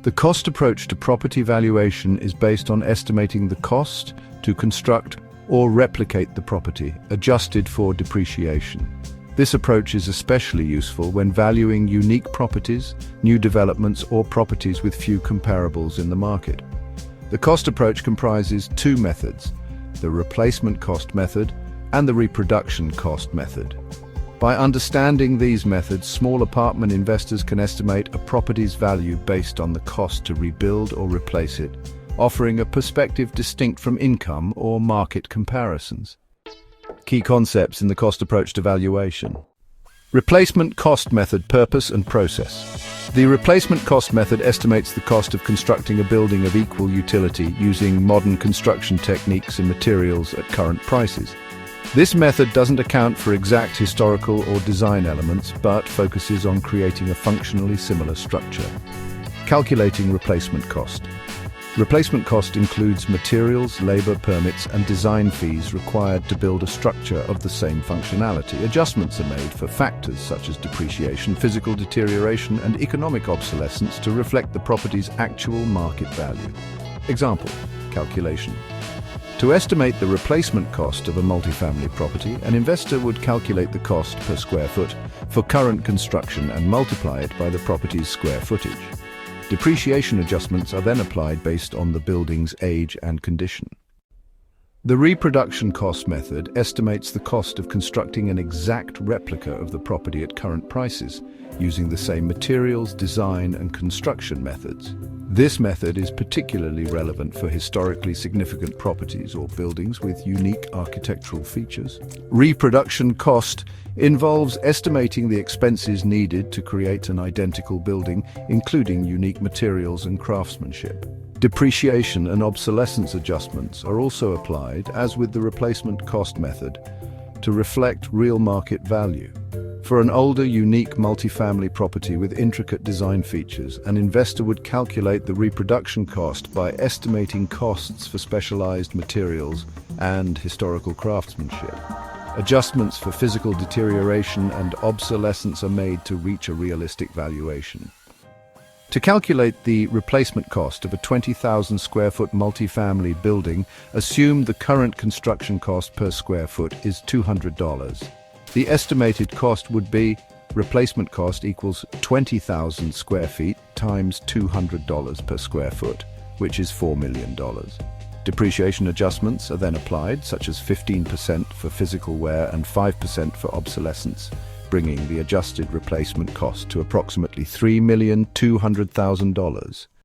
The cost approach to property valuation is based on estimating the cost to construct or replicate the property, adjusted for depreciation. This approach is especially useful when valuing unique properties, new developments, or properties with few comparables in the market. The cost approach comprises two methods: the replacement cost method and the reproduction cost method. By understanding these methods, small apartment investors can estimate a property's value based on the cost to rebuild or replace it, offering a perspective distinct from income or market comparisons. Key concepts in the cost approach to valuation. Replacement cost method: purpose and process. The replacement cost method estimates the cost of constructing a building of equal utility using modern construction techniques and materials at current prices. This method doesn't account for exact historical or design elements, but focuses on creating a functionally similar structure. Calculating replacement cost. Replacement cost includes materials, labor, permits, and design fees required to build a structure of the same functionality. Adjustments are made for factors such as depreciation, physical deterioration, and economic obsolescence to reflect the property's actual market value. Example: calculation. To estimate the replacement cost of a multifamily property, an investor would calculate the cost per square foot for current construction and multiply it by the property's square footage. Depreciation adjustments are then applied based on the building's age and condition. The reproduction cost method estimates the cost of constructing an exact replica of the property at current prices, using the same materials, design, and construction methods. This method is particularly relevant for historically significant properties or buildings with unique architectural features. Reproduction cost involves estimating the expenses needed to create an identical building, including unique materials and craftsmanship. Depreciation and obsolescence adjustments are also applied, as with the replacement cost method, to reflect real market value. For an older, unique multifamily property with intricate design features, an investor would calculate the reproduction cost by estimating costs for specialized materials and historical craftsmanship. Adjustments for physical deterioration and obsolescence are made to reach a realistic valuation. To calculate the replacement cost of a 20,000 square foot multifamily building, assume the current construction cost per square foot is $200. The estimated cost would be replacement cost equals 20,000 square feet times $200 per square foot, which is $4 million. Depreciation adjustments are then applied, such as 15% for physical wear and 5% for obsolescence, bringing the adjusted replacement cost to approximately $3,200,000.